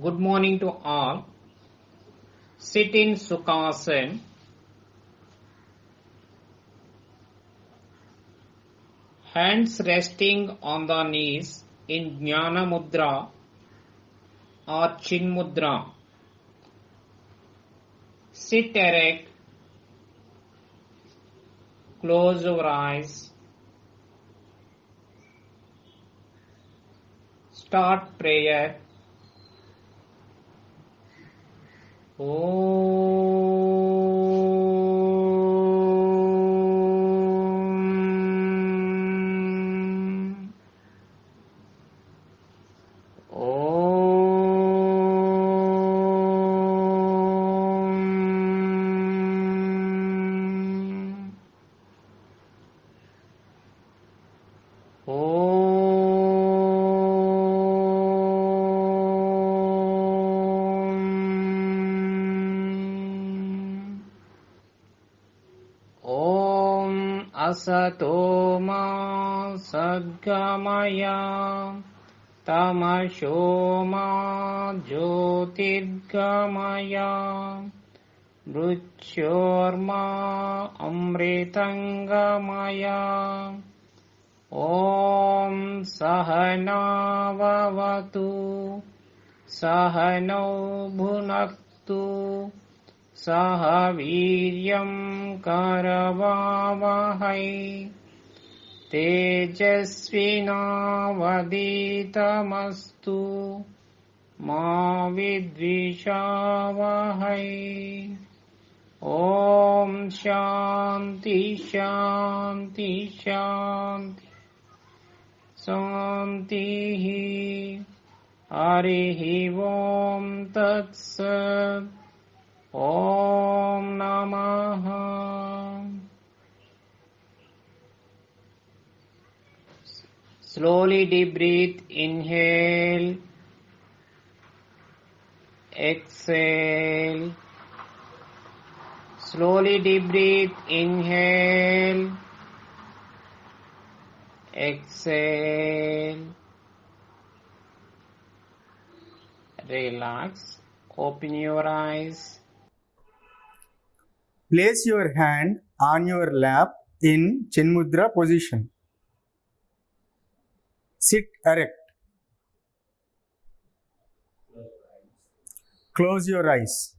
Good morning to all. Sit in Sukhasana. Hands resting on the knees in Jnana Mudra or Chin Mudra. Sit erect. Close your eyes. Start prayer. Om. Om Asato Ma Sadgamaya Tamasho Ma Jyotirgamaya Mrityorma Amritangamaya Om Sahana Vavatu Sahano Bhunaktu Saha Viryam Karavavahai Tejasvinavaditamastu Ma Vidvishavahai. Om Shanti Shanti Shanti Santi Harihi Om Tat Sat. Om Namaha. Slowly deep breathe. Inhale. Exhale. Slowly deep breathe. Inhale. Exhale. Relax. Open your eyes. Place your hand on your lap in Chin Mudra position. Sit erect. Close your eyes.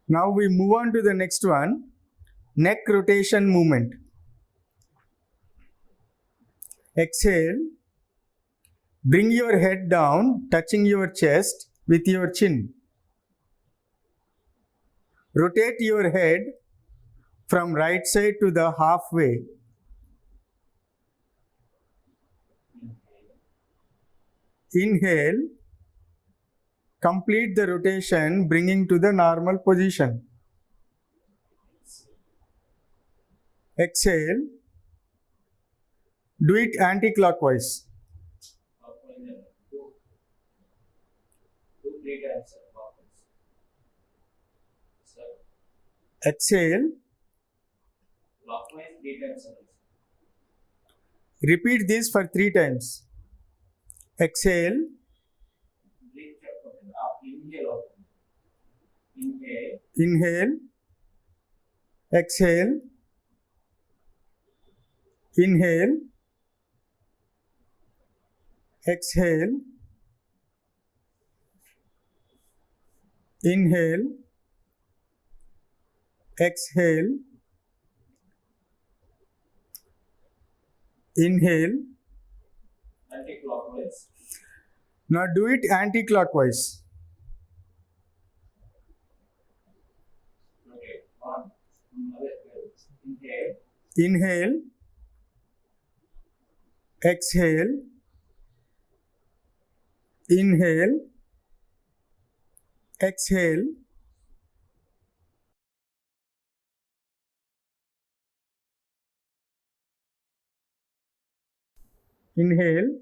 Now we move on to the next one, neck rotation movement. Exhale. Bring your head down, touching your chest with your chin. Rotate your head from right side to the halfway. Inhale. Complete the rotation, bringing to the normal position. Exhale. Do it anti-clockwise. Exhale. Repeat this for 3 times. Exhale. Inhale. Exhale. Inhale. Exhale. Inhale. Exhale. Inhale. Anti-clockwise. Now do it anti-clockwise. Okay. One. Inhale. Inhale. Exhale. Inhale. Exhale. Inhale.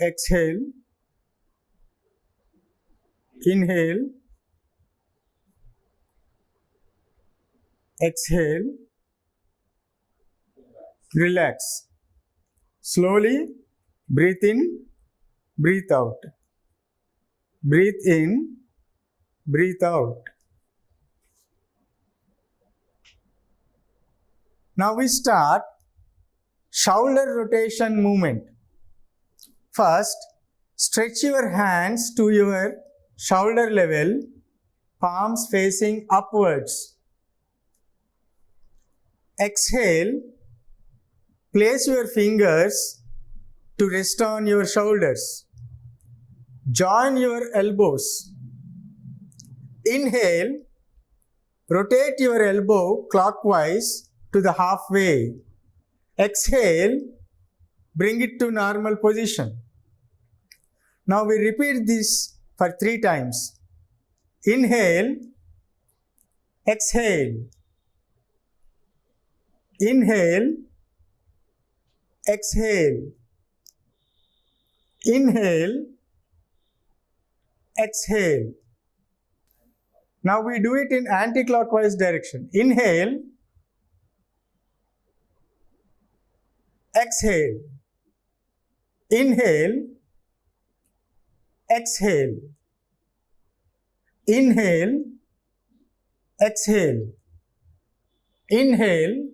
Exhale. Inhale. Exhale. Relax. Slowly breathe in, breathe out. Breathe in, breathe out. Now we start shoulder rotation movement. First, stretch your hands to your shoulder level, palms facing upwards. Exhale, place your fingers to rest on your shoulders. Join your elbows. Inhale, rotate your elbow clockwise to the halfway. Exhale, bring it to normal position. Now we repeat this for 3 times. Inhale, exhale. Inhale, exhale. Inhale, exhale. Now we do it in anti-clockwise direction. Inhale, exhale. Inhale, exhale. Inhale, exhale. Inhale,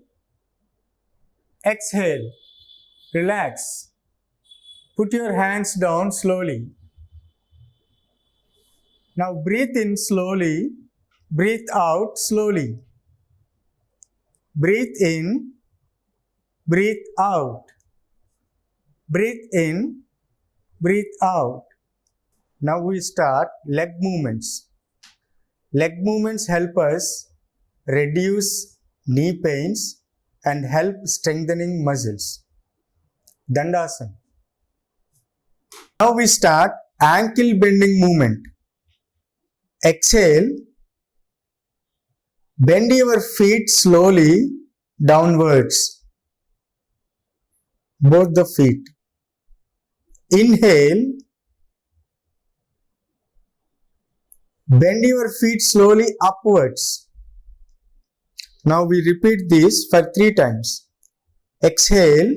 exhale. Relax. Put your hands down slowly. Now breathe in slowly. Breathe out slowly. Breathe in. Breathe out. Breathe in. Breathe out. Now we start leg movements. Leg movements help us reduce knee pains and help strengthening muscles. Dandasana. Now we start ankle bending movement. Exhale. Bend your feet slowly downwards. Both the feet. Inhale. Bend your feet slowly upwards. Now we repeat this for 3 times. Exhale.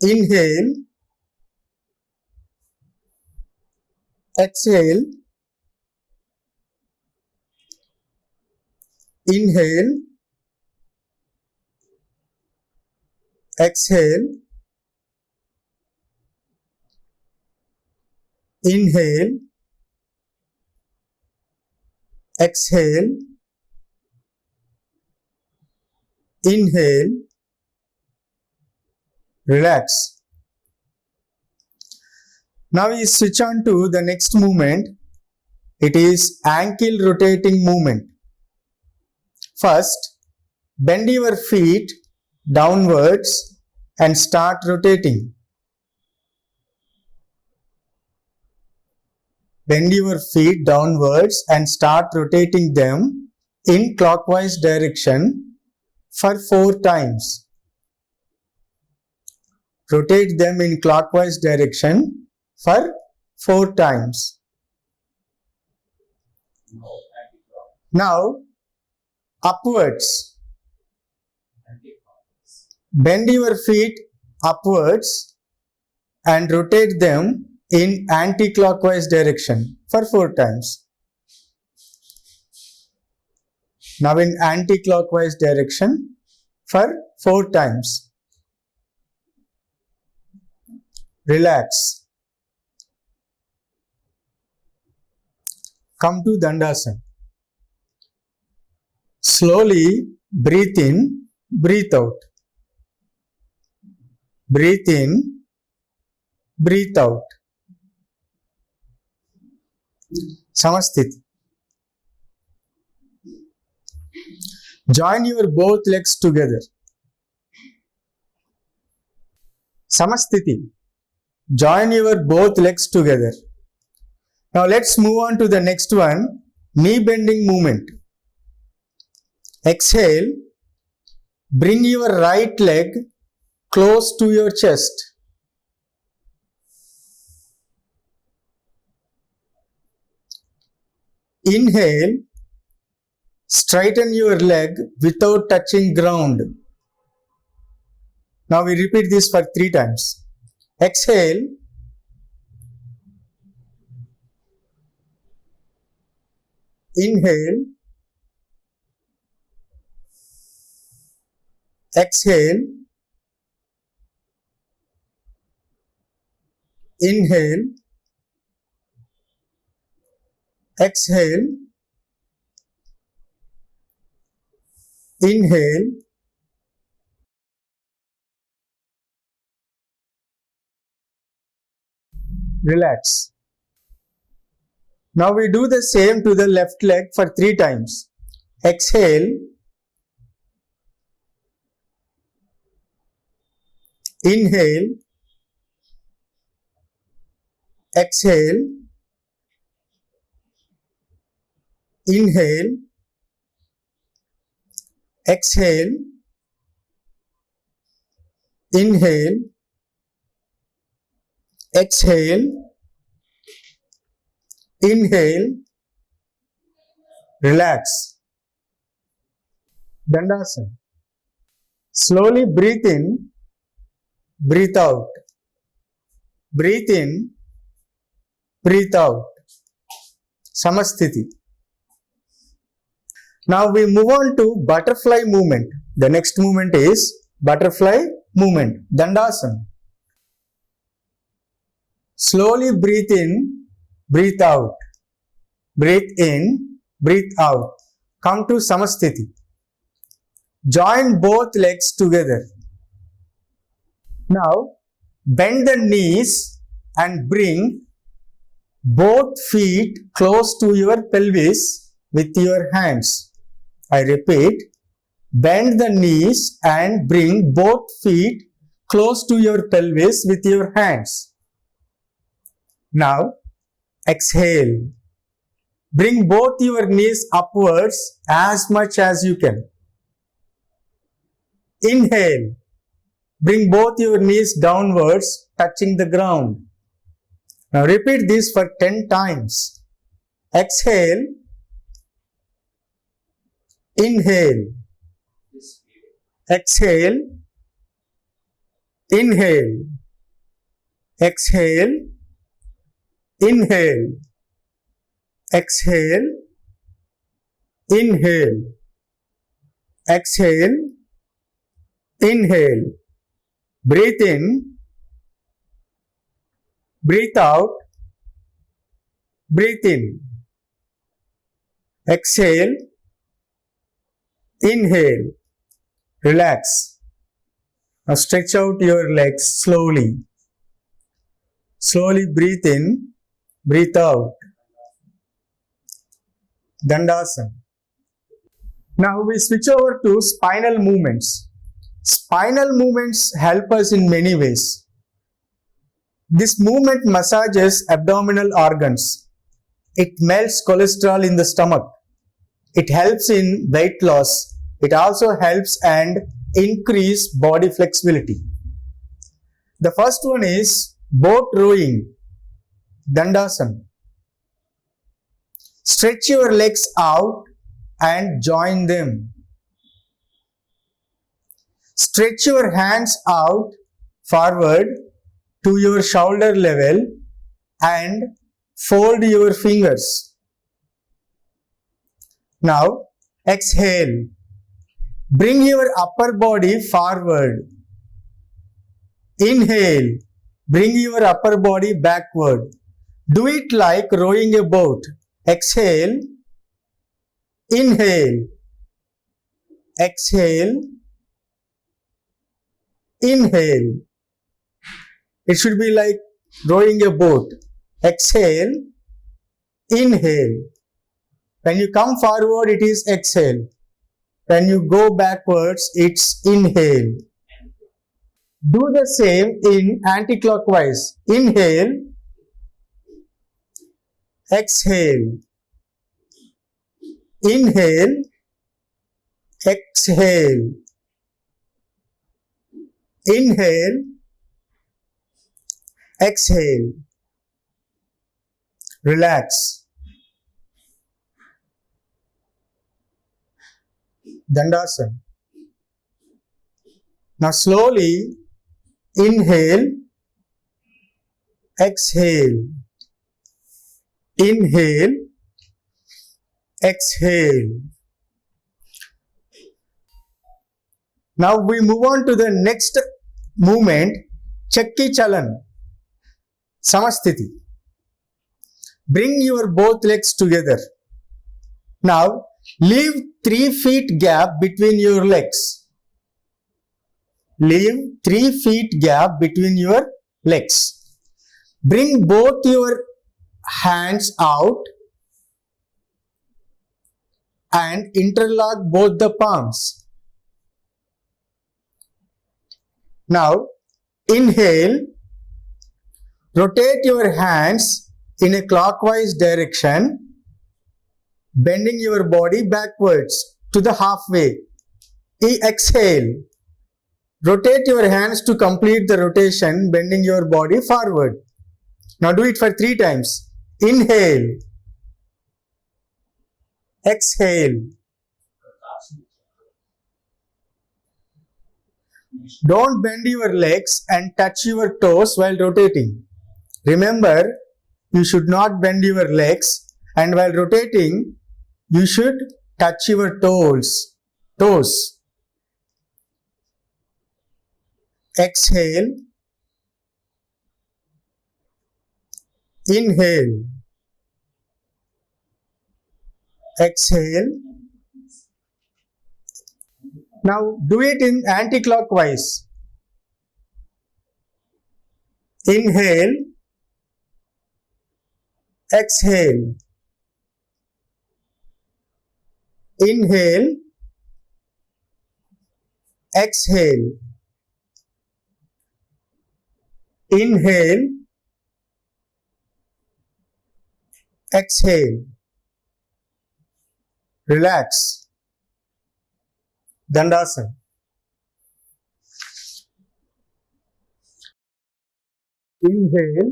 Inhale. Exhale. Inhale. Exhale. Inhale. Exhale. Inhale. Relax. Now we switch on to the next movement. It is ankle rotating movement. First, bend your feet downwards and start rotating. Bend your feet downwards and start rotating them in clockwise direction for 4 times. Rotate them in clockwise direction for 4 times. Now, upwards. Bend your feet upwards and rotate them in anti-clockwise direction for 4 times. Now in anti-clockwise direction for 4 times. Relax. Come to Dandasana. Slowly breathe in, breathe out. Breathe in, breathe out. Samasthiti. Join your both legs together. Samasthiti. Join your both legs together. Now let's move on to the next one, knee bending movement. Exhale. Bring your right leg close to your chest. Inhale. Straighten your leg without touching ground. Now we repeat this for 3 times. Exhale. Inhale. Exhale. Inhale. Exhale. Inhale. Relax. Now we do the same to the left leg for 3 times. Exhale. Inhale. Exhale. Inhale. Exhale. Inhale. Exhale. Inhale. Relax. Dandasana. Slowly breathe in, breathe out. Breathe in, breathe out. Samasthiti. Now we move on to butterfly movement. The next movement is butterfly movement. Dandasana. Slowly breathe in, breathe out. Breathe in, breathe out. Come to Samasthiti. Join both legs together. Now bend the knees and bring both feet close to your pelvis with your hands. I repeat, bend the knees and bring both feet close to your pelvis with your hands. Now exhale. Bring both your knees upwards as much as you can. Inhale. Bring both your knees downwards, touching the ground. Now repeat this for 10 times. Exhale. Inhale. Exhale. Inhale. Exhale. Inhale. Exhale. Inhale. Exhale. Inhale. Breathe in. Breathe out. Breathe in. Exhale. Inhale. Relax. Now stretch out your legs slowly. Slowly breathe in. Breathe out. Dandasana. Now we switch over to spinal movements. Spinal movements help us in many ways. This movement massages abdominal organs. It melts cholesterol in the stomach. It helps in weight loss. It also helps and increase body flexibility. The first one is boat rowing. Dandasana. Stretch your legs out and join them. Stretch your hands out forward to your shoulder level and fold your fingers. Now exhale. Bring your upper body forward. Inhale. Bring your upper body backward. Do it like rowing a boat. Exhale. Inhale. Exhale. Inhale. It should be like rowing a boat. Exhale. Inhale. When you come forward, it is exhale. When you go backwards, it's inhale. Do the same in anti-clockwise. Inhale. Exhale. Inhale. Exhale. Inhale. Exhale. Relax. Dandasana. Now slowly Inhale, exhale. Inhale, exhale. Now we move on to the next movement, Chakki Chalan, Samasthiti. Bring your both legs together. Now leave 3 feet gap between your legs. Leave 3 feet gap between your legs. Bring both your hands out and interlock both the palms. Now inhale, rotate your hands in a clockwise direction, bending your body backwards to the halfway. Exhale, rotate your hands to complete the rotation, bending your body forward. Now do it for 3 times. Inhale, exhale. Don't bend your legs and touch your toes while rotating. Remember, you should not bend your legs, and while rotating, you should touch your toes. Exhale, inhale, exhale. Now do it in anti-clockwise. Inhale, exhale. Inhale, exhale. Inhale, exhale. Relax. Dandasana. Inhale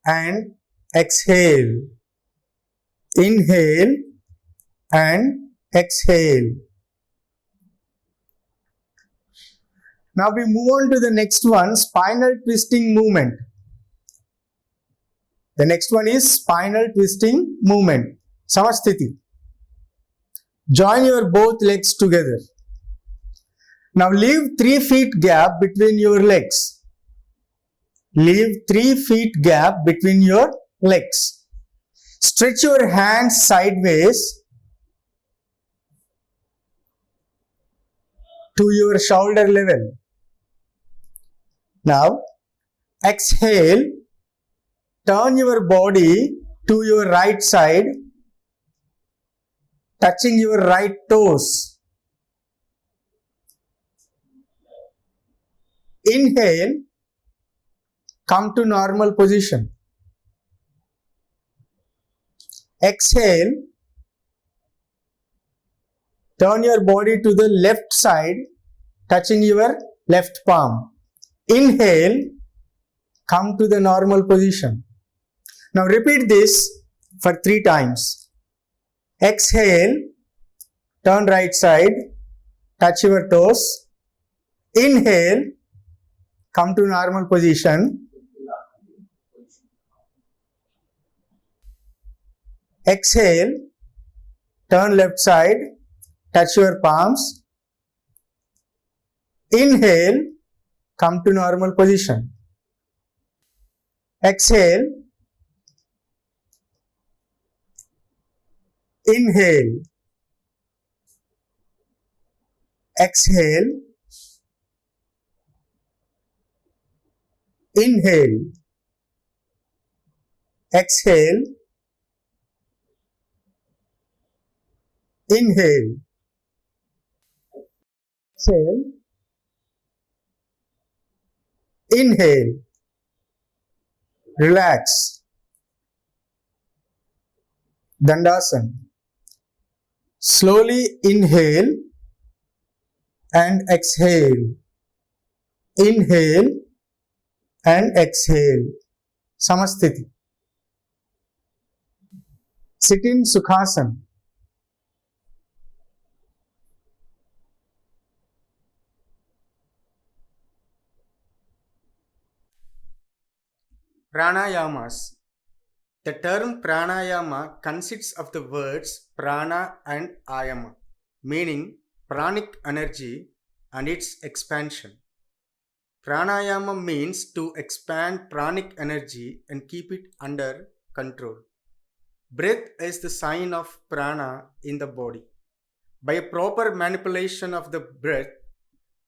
and exhale. Inhale and exhale. Now we move on to the next one, spinal twisting movement. The next one is spinal twisting movement, Samasthiti. Join your both legs together. Now leave 3 feet gap between your legs. Leave 3 feet gap between your legs. Stretch your hands sideways to your shoulder level. Now exhale, turn your body to your right side, touching your right toes. Inhale, come to normal position. Exhale, turn your body to the left side, touching your left palm. Inhale, come to the normal position. Now repeat this for 3 times. Exhale, turn right side, touch your toes. Inhale, come to normal position. Exhale, turn left side, touch your palms. Inhale, come to normal position. Exhale, inhale, exhale, inhale, exhale, inhale, exhale, inhale. Relax. Dandasana. Slowly inhale and exhale. Inhale and exhale. Samasthiti. Sit in Sukhasana. Pranayamas. The term pranayama consists of the words prana and ayama, meaning pranic energy and its expansion. Pranayama means to expand pranic energy and keep it under control. Breath is the sign of prana in the body. By a proper manipulation of the breath,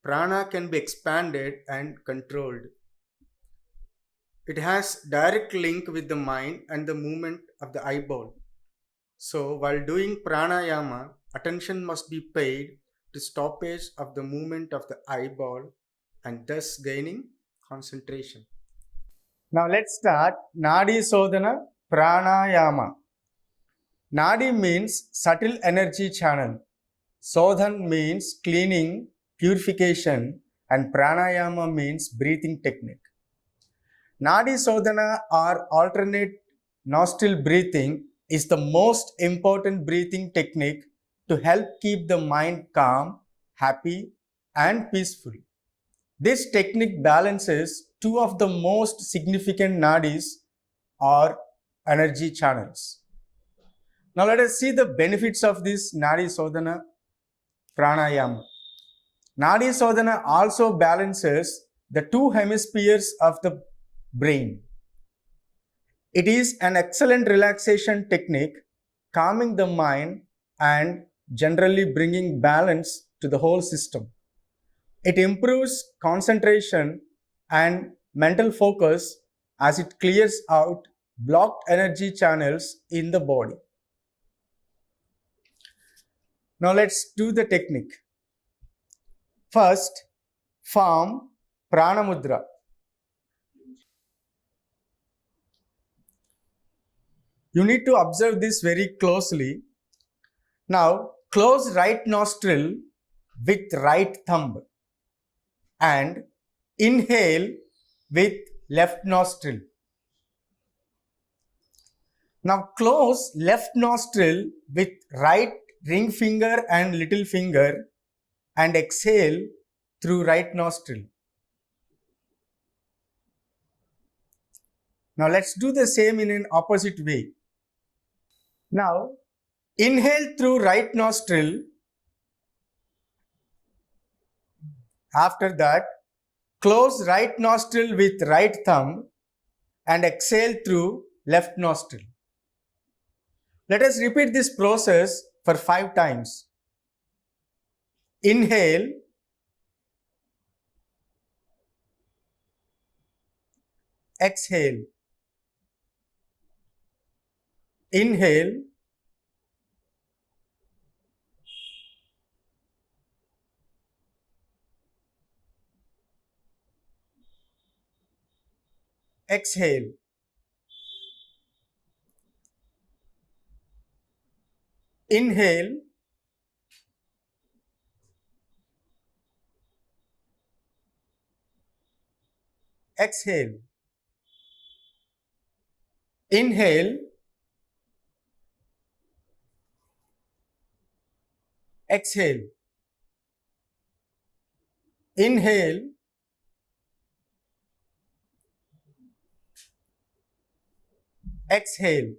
prana can be expanded and controlled. It has direct link with the mind and the movement of the eyeball. So while doing pranayama, attention must be paid to stoppage of the movement of the eyeball and thus gaining concentration. Now let's start Nadi Sodhana Pranayama. Nadi means subtle energy channel. Sodhan means cleaning, purification, and pranayama means breathing technique. Nadi Sodhana or alternate nostril breathing is the most important breathing technique to help keep the mind calm, happy, and peaceful. This technique balances two of the most significant nadis or energy channels. Now let us see the benefits of this Nadi Sodhana Pranayama. Nadi Sodhana also balances the two hemispheres of the brain. It is an excellent relaxation technique, calming the mind and generally bringing balance to the whole system. It improves concentration and mental focus as it clears out blocked energy channels in the body. Now let's do the technique. First, form Pranamudra. You need to observe this very closely. Now, close right nostril with right thumb and inhale with left nostril. Now, close left nostril with right ring finger and little finger and exhale through right nostril. Now, let's do the same in an opposite way. Now, inhale through right nostril. After that, close right nostril with right thumb and exhale through left nostril. Let us repeat this process for 5 times. Inhale, exhale, inhale, exhale. Inhale, exhale. Inhale, exhale. Inhale, exhale.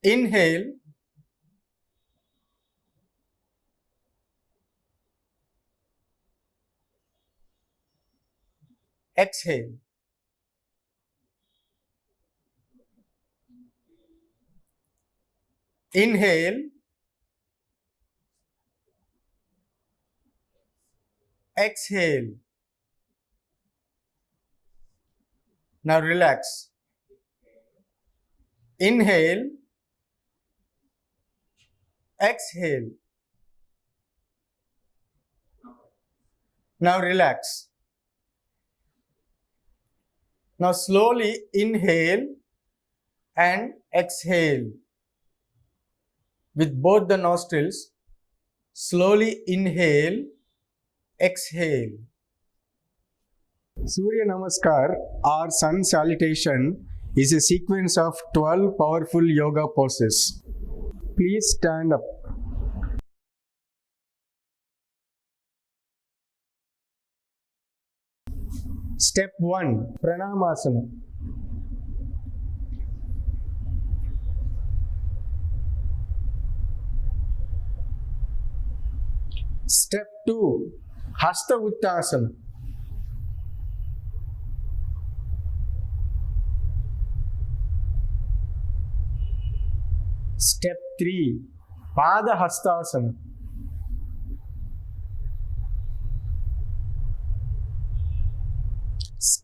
Inhale, exhale. Inhale, exhale. Now relax. Inhale, exhale. Now relax. Now slowly inhale and exhale. With both the nostrils, slowly inhale, exhale. Surya Namaskar or Sun Salutation is a sequence of 12 powerful yoga poses. Please stand up. Step 1 Pranamasana. Step 2 Hasta Uttasana. Step 3 Pada Hastasana.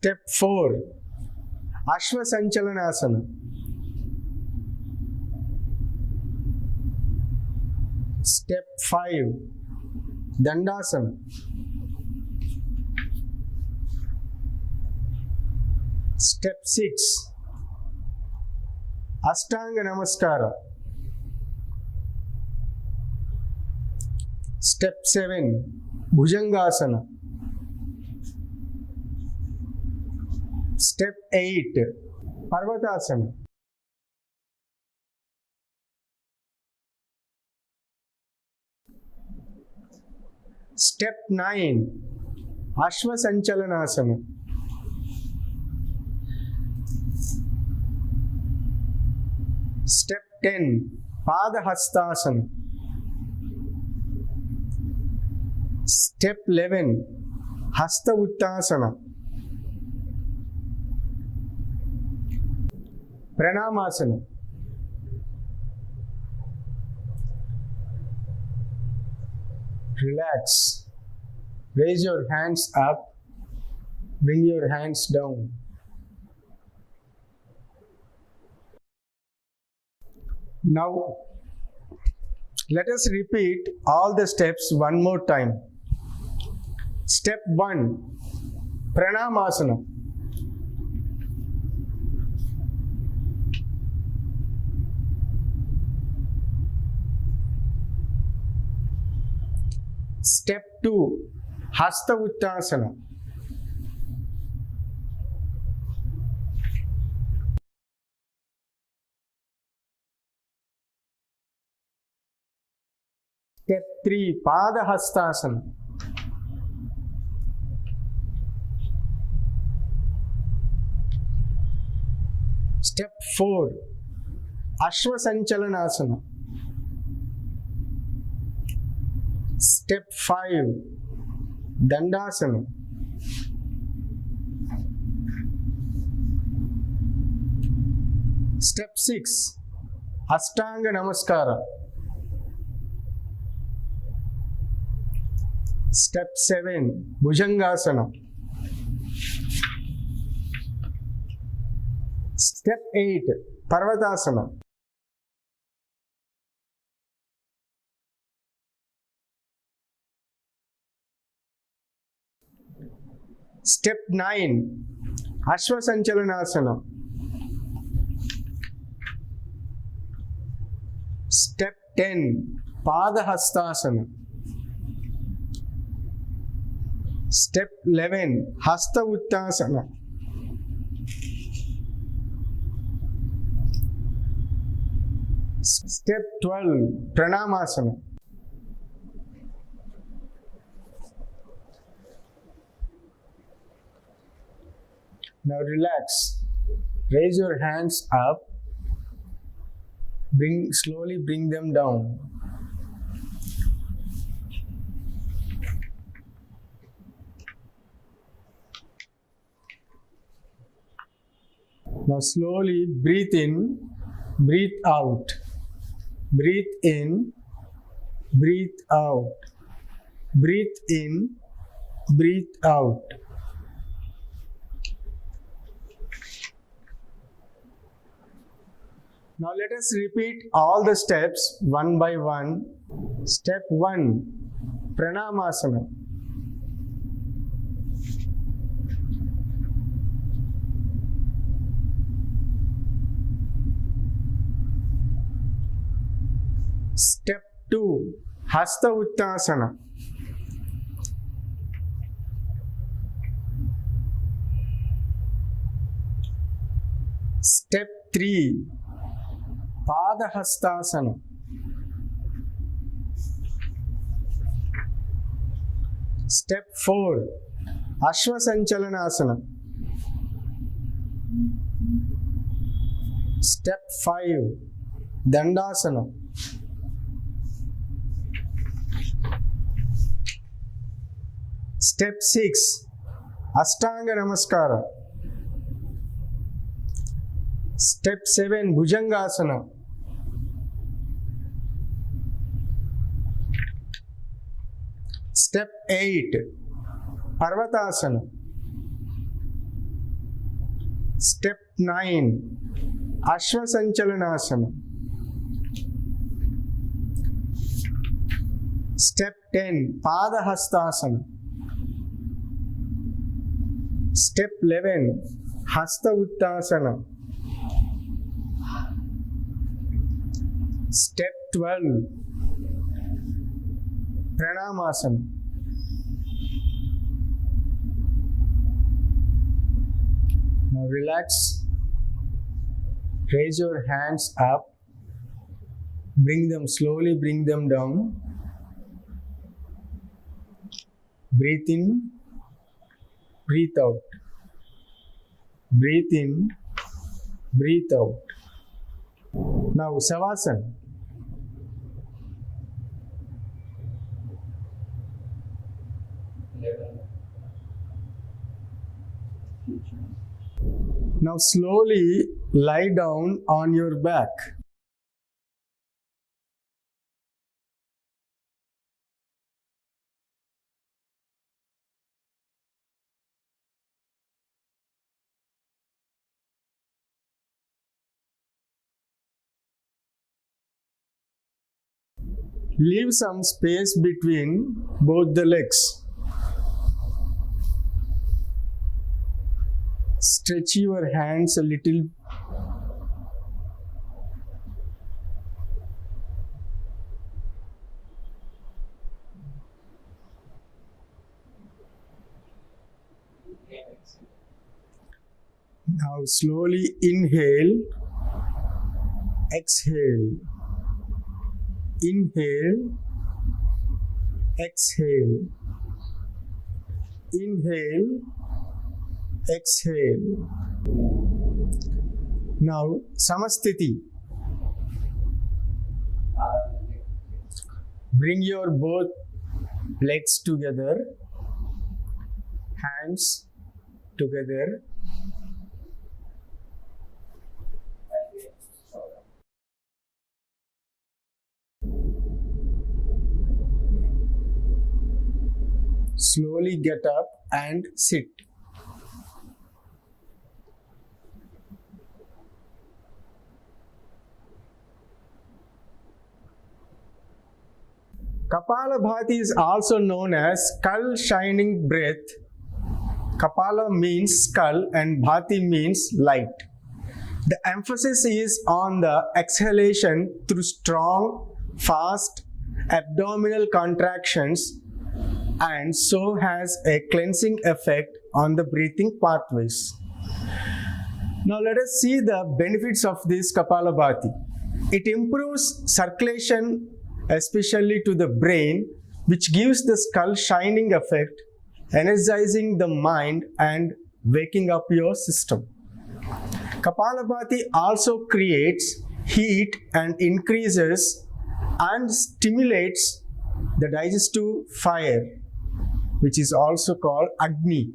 Step 4 Ashvasanchalanasana. Step 5 Dandasana. Step 6 Ashtanga Namaskara. Step 7 Bhujangasana. Step 8 Parvatasana. Step 9 Ashvasanchalanasana. Step 10 Padahastasana. Step 11 Hasta Uttasana. Pranamasana. Relax. Raise your hands up. Bring your hands down. Now, let us repeat all the steps one more time. Step 1 Pranamasana. Step 2 Hasta Uttasana. Step 3 Padahastasana. Step 4 Ashvasanchalanasana. Step 5 Dandasana. Step 6 Ashtanga Namaskara. Step 7 Bhujangasana. Step 8 Parvatasana. Step 9 Ashvasanchalanasana. Step 10 Padahastasana. Step 11 Hasta Uttasana. Step 12 Pranamasana. Now relax. Raise your hands up. Slowly bring them down. Now slowly breathe in, breathe out. Breathe in, breathe out. Breathe in, breathe out. Now let us repeat all the steps one by one. Step 1 Pranamasana. Step 2 Hasta Uttasana. Step 3 Padahastasana. Step 4 Ashwasanchalanasana. Step 5, Dandasana. Step 6, Ashtanga Namaskara. Step 7, Bhujangasana. Step 8, Parvatasana. Step 9, Ashwasanchalanasana. Step 10, Padahastasana. Step 11, Hasta Uttasana. Step 12, Pranamasana. Now relax. Raise your hands up. Bring them slowly, bring them down. Breathe in, breathe out. Breathe in, breathe out. Now Savasana. Now slowly lie down on your back. Leave some space between both the legs. Stretch your hands a little. Now slowly inhale, exhale. Inhale, exhale. Inhale, exhale. Now Samasthiti. Bring your both legs together, hands together. Slowly get up and sit. Kapalabhati is also known as skull shining breath. Kapala means skull and Bhati means light. The emphasis is on the exhalation through strong, fast abdominal contractions, and so has a cleansing effect on the breathing pathways. Now let us see the benefits of this Kapalabhati. It improves circulation, especially to the brain, which gives the skull shining effect, energizing the mind and waking up your system. Kapalabhati also creates heat and increases and stimulates the digestive fire, which is also called Agni,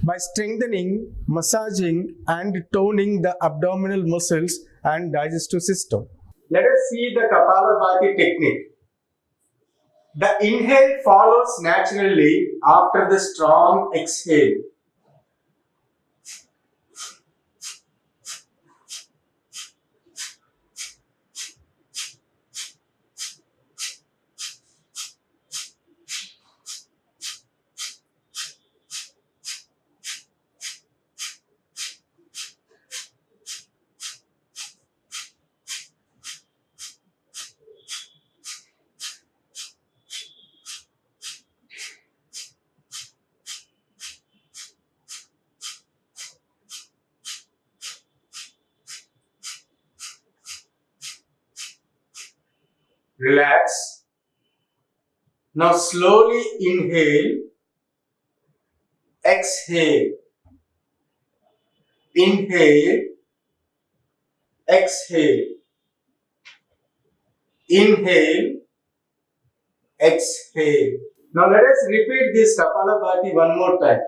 by strengthening, massaging and toning the abdominal muscles and digestive system. Let us see the Kapalabhati technique. The inhale follows naturally after the strong exhale. Relax. Now slowly inhale exhale, inhale, exhale, inhale, exhale. Now let us repeat this Kapalabhati one more time.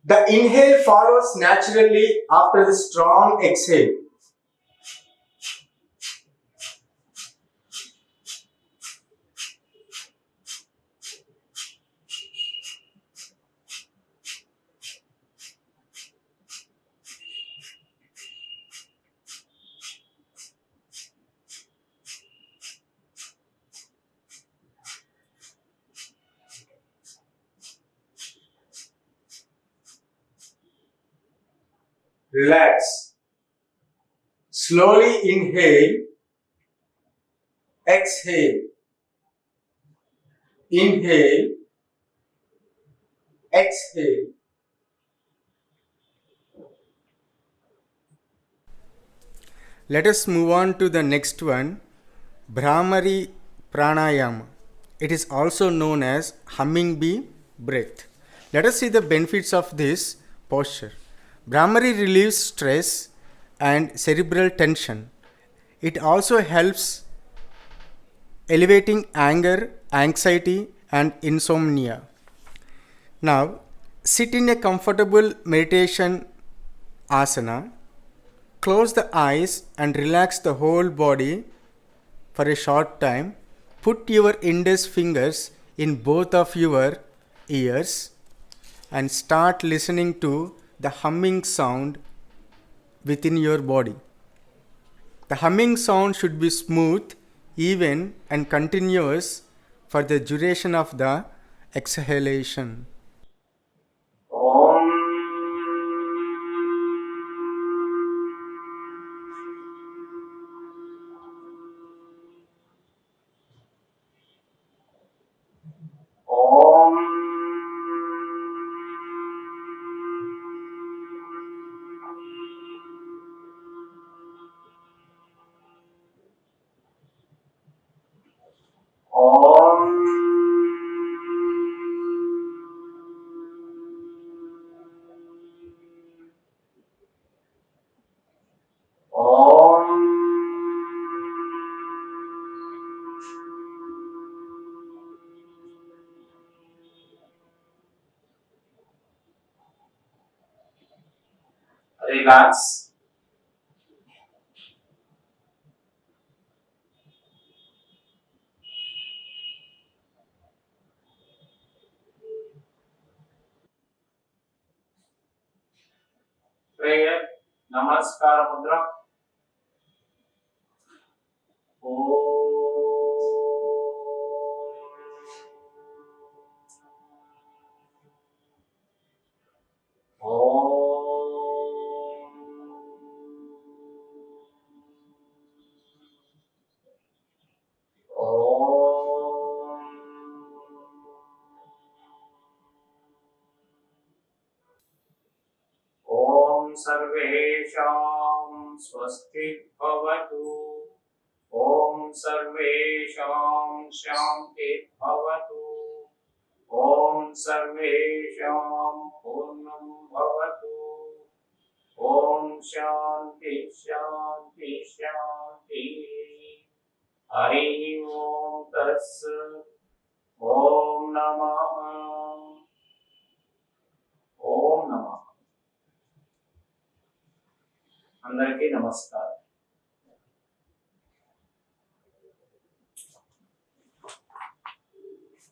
The inhale follows naturally after the strong exhale. Relax. Slowly inhale, exhale, inhale, exhale. Let us move on to the next one, Bhramari Pranayama. It is also known as humming bee breath. Let us see the benefits of this posture. Bhramari relieves stress and cerebral tension. It also helps elevating anger, anxiety, and insomnia. Now, sit in a comfortable meditation asana. Close the eyes and relax the whole body for a short time. Put your index fingers in both of your ears and start listening to the humming sound within your body. The humming sound should be smooth, even, and continuous for the duration of the exhalation. Relax. Prayer, Namaskar Mudra. सर्वेषां स्वस्ति भवतु। ॐ सर्वेषां शान्ति भवतु। ॐ सर्वेषां पूर्णं भवतु। ॐ शान्ति शान्ति शान्ति। हरि ओम तत्सत्। ओम नमः। ओम नमः। అందరికీ నమస్కారం।